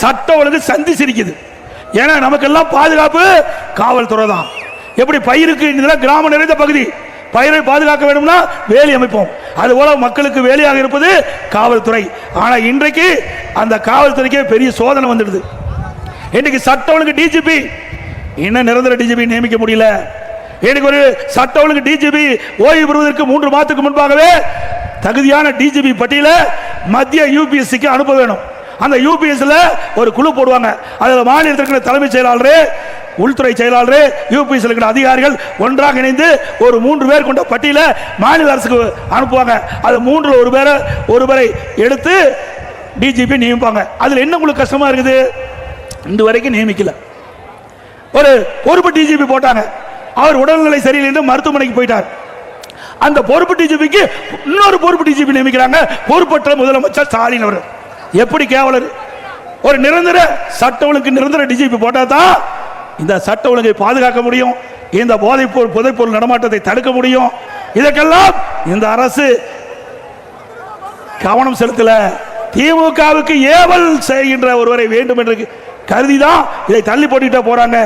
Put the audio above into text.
சட்ட ஒழுங்கு சந்தி சிரிக்குது. ஏன்னா நமக்கெல்லாம் பாதுகாப்பு காவல்துறை தான். எப்படி பயிருக்கு கிராமம் நிறைந்த பகுதி, பயிரை பாதுகாக்க வேண்டும்னா வேலி அமைப்போம், அதுபோல மக்களுக்கு வேலையாக இருப்பது காவல்துறை. ஆனா இன்றைக்கு அந்த காவல்துறைக்கே பெரிய சோதனை வந்துடுது. இன்னைக்கு சட்ட ஒழுங்கு டிஜிபி இன்னும் நிரந்தர டிஜிபி நியமிக்க முடியல. இன்னைக்கு ஒரு சட்ட ஒழுங்கு டிஜிபி ஓய்வு பெறுவதற்கு 3 மாதத்துக்கு முன்பாகவே தகுதியான டிஜிபி பட்டியலை மத்திய யூபிஎஸ்சிக்கு அனுப்ப வேணும். அந்த யூபிஎஸ்ல ஒரு குழு போடுவாங்க. அதில் மாநிலத்திற்கு தலைமைச் செயலாளர், உள்துறை செயலாளர், யூபிஎஸ் இருக்கிற அதிகாரிகள் ஒன்றாக இணைந்து ஒரு 3 பேர் கொண்ட பட்டியலை மாநில அரசுக்கு அனுப்புவாங்க. அது 3ல் ஒரு பேரை எடுத்து டிஜிபி நியமிப்பாங்க. அதில் என்ன உங்களுக்கு கஷ்டமா இருக்குது? இன்று வரைக்கும் நியமிக்கல. ஒரு பொறுப்பு டிஜிபி போட்டாங்க, அவர் உடல்நிலை சரியில்லை மருத்துவமனைக்கு போயிட்டார். அந்த பொறுப்பு டிஜிபிக்கு இன்னொரு பொறுப்பு டிஜிபி நியமிக்கிறாங்க, பொறுப்பற்ற முதலமைச்சர் ஸ்டாலின் அவர். எப்படி கேவலர்! ஒரு நிரந்தர சட்ட ஒழுங்கு நிரந்தர டிஜிபி போட்டா தான் இந்த சட்ட ஒழுங்கை பாதுகாக்க முடியும், இந்த போதைப்பொருள் நடமாட்டத்தை தடுக்க முடியும். இதற்கெல்லாம் இந்த அரசு கவனம் செலுத்தல. திமுகவுக்கு ஏவல் செய்கின்ற ஒருவரை வேண்டும் என்று கருதிதான் இதை தள்ளி போட்டுட்டே போறாங்க.